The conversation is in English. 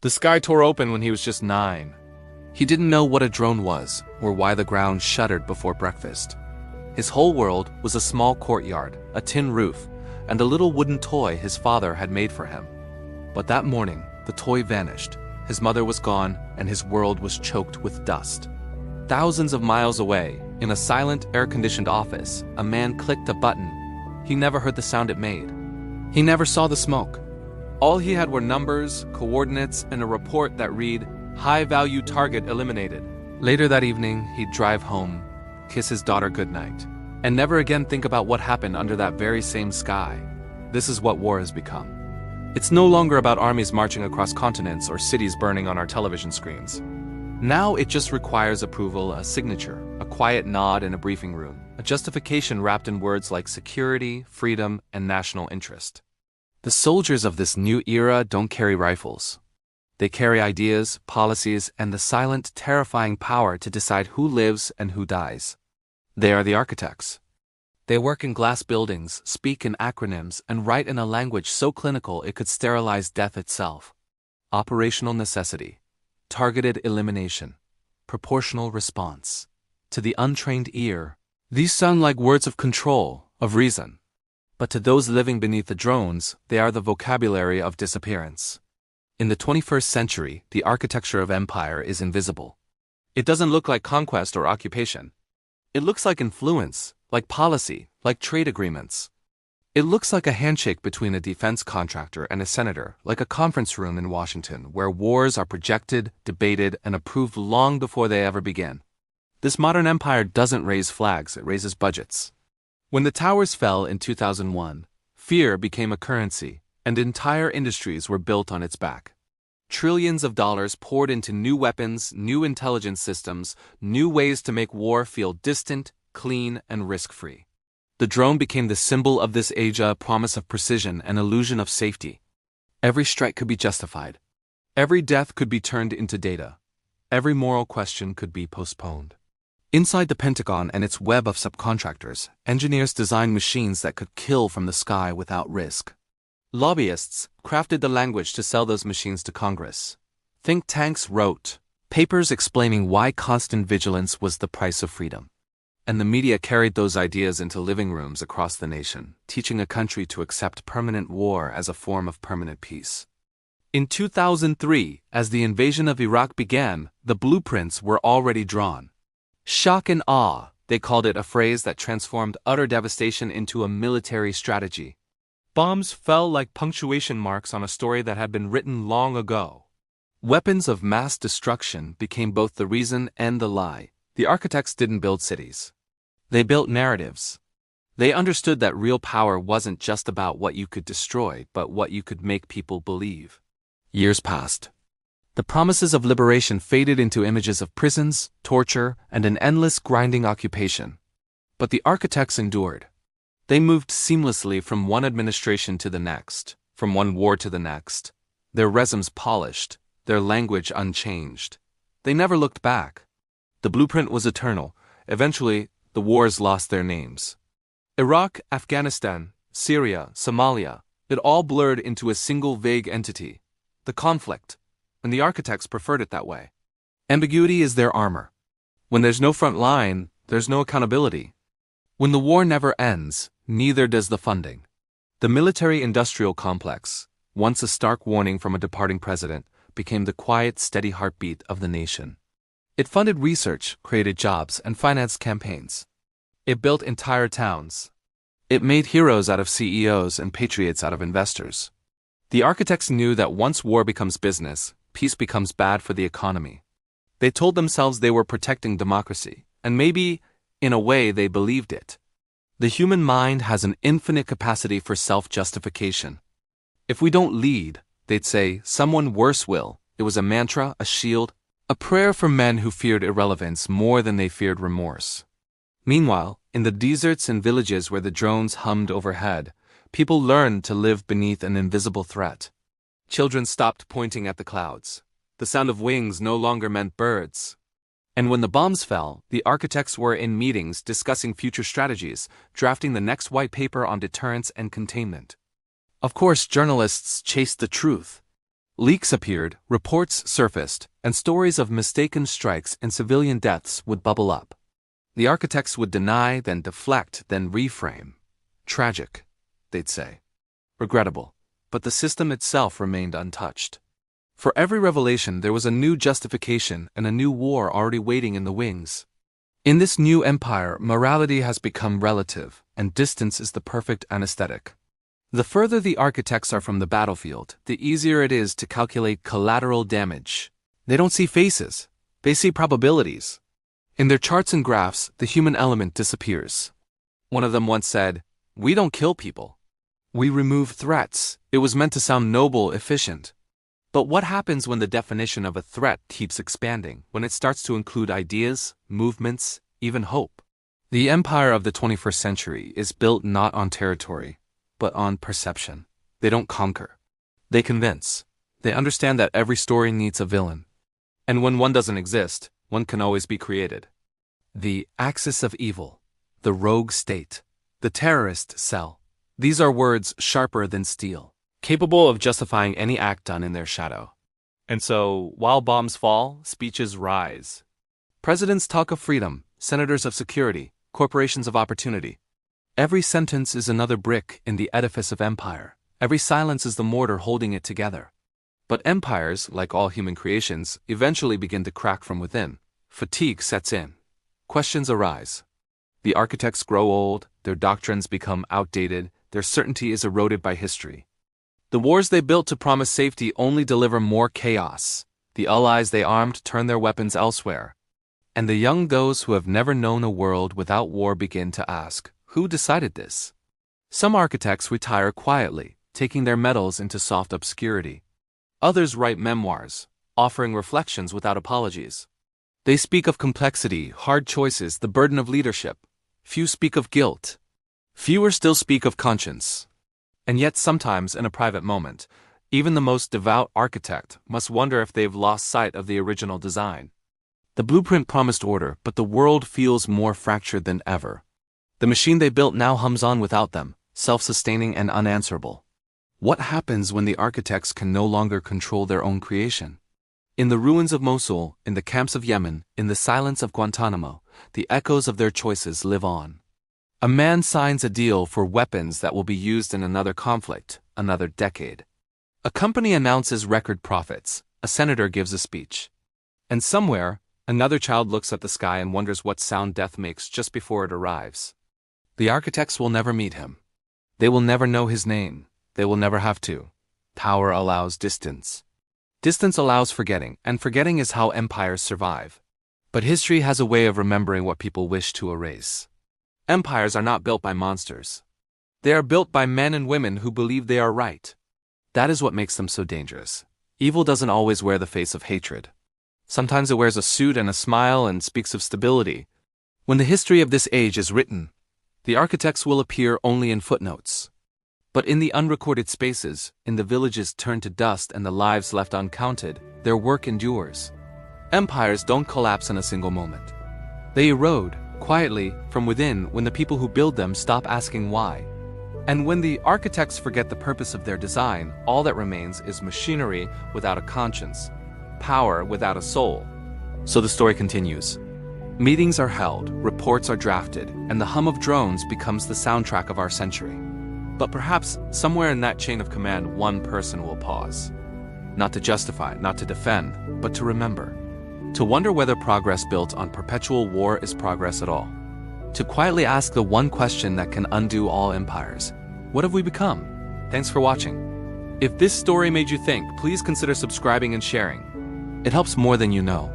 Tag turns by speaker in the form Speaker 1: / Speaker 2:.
Speaker 1: The sky tore open when he was just 9. He didn't know what a drone was or why the ground shuddered before breakfast. His whole world was a small courtyard, a tin roof, and a little wooden toy his father had made for him. But that morning, the toy vanished. His mother was gone, and his world was choked with dust. Thousands of miles away, in a silent, air-conditioned office, a man clicked a button. He never heard the sound it made. He never saw the smoke. All he had were numbers, coordinates, and a report that read, "High-value target eliminated." Later that evening, he'd drive home, kiss his daughter goodnight, and never again think about what happened under that very same sky. This is what war has become. It's no longer about armies marching across continents or cities burning on our television screens. Now it just requires approval, a signature, a quiet nod in a briefing room, a justification wrapped in words like security, freedom, and national interest. The soldiers of this new era don't carry rifles. They carry ideas, policies, and the silent, terrifying power to decide who lives and who dies. They are the architects. They work in glass buildings, speak in acronyms, and write in a language so clinical it could sterilize death itself. Operational necessity, targeted elimination, proportional response. To the untrained ear, these sound like words of control, of reason. But to those living beneath the drones, they are the vocabulary of disappearance. In the 21st century, the architecture of empire is invisible. It doesn't look like conquest or occupation. It looks like influence, like policy, like trade agreements. It looks like a handshake between a defense contractor and a senator, like a conference room in Washington where wars are projected, debated, and approved long before they ever begin. This modern empire doesn't raise flags, it raises budgets. When the towers fell in 2001, fear became a currency, and entire industries were built on its back. Trillions of dollars poured into new weapons, new intelligence systems, new ways to make war feel distant, clean, and risk-free. The drone became the symbol of this age, a promise of precision and illusion of safety. Every strike could be justified. Every death could be turned into data. Every moral question could be postponed. Inside the Pentagon and its web of subcontractors, engineers designed machines that could kill from the sky without risk. Lobbyists crafted the language to sell those machines to Congress. Think tanks wrote papers explaining why constant vigilance was the price of freedom. And the media carried those ideas into living rooms across the nation, teaching a country to accept permanent war as a form of permanent peace. In 2003, as the invasion of Iraq began, the blueprints were already drawn. Shock and awe, they called it, a phrase that transformed utter devastation into a military strategy. Bombs fell like punctuation marks on a story that had been written long ago. Weapons of mass destruction became both the reason and the lie. The architects didn't build cities. They built narratives. They understood that real power wasn't just about what you could destroy, but what you could make people believe. Years passed. The promises of liberation faded into images of prisons, torture, and an endless grinding occupation. But the architects endured. They moved seamlessly from one administration to the next, from one war to the next, their resumes polished, their language unchanged. They never looked back. The blueprint was eternal. Eventually, the wars lost their names. Iraq, Afghanistan, Syria, Somalia, it all blurred into a single vague entity, the conflict, and the architects preferred it that way. Ambiguity is their armor. When there's no front line, there's no accountability. When the war never ends, neither does the funding. The military-industrial complex, once a stark warning from a departing president, became the quiet, steady heartbeat of the nation. It funded research, created jobs, and financed campaigns. It built entire towns. It made heroes out of CEOs and patriots out of investors. The architects knew that once war becomes business, peace becomes bad for the economy. They told themselves they were protecting democracy, and maybe, in a way, they believed it. The human mind has an infinite capacity for self-justification. If we don't lead, they'd say, someone worse will. It was a mantra, a shield, a prayer for men who feared irrelevance more than they feared remorse. Meanwhile, in the deserts and villages where the drones hummed overhead, people learned to live beneath an invisible threat. Children stopped pointing at the clouds. The sound of wings no longer meant birds. And when the bombs fell, the architects were in meetings discussing future strategies, drafting the next white paper on deterrence and containment. Of course, journalists chased the truth. Leaks appeared, reports surfaced, and stories of mistaken strikes and civilian deaths would bubble up. The architects would deny, then deflect, then reframe. Tragic, they'd say. Regrettable, but the system itself remained untouched. For every revelation there was a new justification and a new war already waiting in the wings. In this new empire, morality has become relative, and distance is the perfect anesthetic. The further the architects are from the battlefield, the easier it is to calculate collateral damage. They don't see faces, they see probabilities. In their charts and graphs, the human element disappears. One of them once said, "We don't kill people. We remove threats." It was meant to sound noble, efficient. But what happens when the definition of a threat keeps expanding, when it starts to include ideas, movements, even hope? The empire of the 21st century is built not on territory, but on perception. They don't conquer. They convince. They understand that every story needs a villain. And when one doesn't exist, one can always be created. The axis of evil, the rogue state, the terrorist cell. These are words sharper than steel, capable of justifying any act done in their shadow. And so, while bombs fall, speeches rise. Presidents talk of freedom, senators of security, corporations of opportunity. Every sentence is another brick in the edifice of empire. Every silence is the mortar holding it together. But empires, like all human creations, eventually begin to crack from within. Fatigue sets in. Questions arise. The architects grow old, their doctrines become outdated, their certainty is eroded by history. The wars they built to promise safety only deliver more chaos. The allies they armed turn their weapons elsewhere. And the young, those who have never known a world without war, begin to ask, who decided this? Some architects retire quietly, taking their medals into soft obscurity. Others write memoirs, offering reflections without apologies. They speak of complexity, hard choices, the burden of leadership. Few speak of guilt. Fewer still speak of conscience. And yet sometimes, in a private moment, even the most devout architect must wonder if they've lost sight of the original design. The blueprint promised order, but the world feels more fractured than ever. The machine they built now hums on without them, self-sustaining and unanswerable. What happens when the architects can no longer control their own creation? In the ruins of Mosul, in the camps of Yemen, in the silence of Guantanamo, the echoes of their choices live on. A man signs a deal for weapons that will be used in another conflict, another decade. A company announces record profits, a senator gives a speech. And somewhere, another child looks at the sky and wonders what sound death makes just before it arrives. The architects will never meet him. They will never know his name. They will never have to. Power allows distance. Distance allows forgetting, and forgetting is how empires survive. But history has a way of remembering what people wish to erase. Empires are not built by monsters. They are built by men and women who believe they are right. That is what makes them so dangerous. Evil doesn't always wear the face of hatred. Sometimes it wears a suit and a smile and speaks of stability. When the history of this age is written, the architects will appear only in footnotes. But in the unrecorded spaces, in the villages turned to dust and the lives left uncounted, their work endures. Empires don't collapse in a single moment. They erode, quietly, from within when the people who build them stop asking why. And when the architects forget the purpose of their design, all that remains is machinery without a conscience, power without a soul. So the story continues. Meetings are held, reports are drafted, and the hum of drones becomes the soundtrack of our century. But perhaps somewhere in that chain of command, one person will pause. Not to justify, not to defend, but to remember. To wonder whether progress built on perpetual war is progress at all. To quietly ask the one question that can undo all empires. What have we become? Thanks for watching. If this story made you think, please consider subscribing and sharing. It helps more than you know.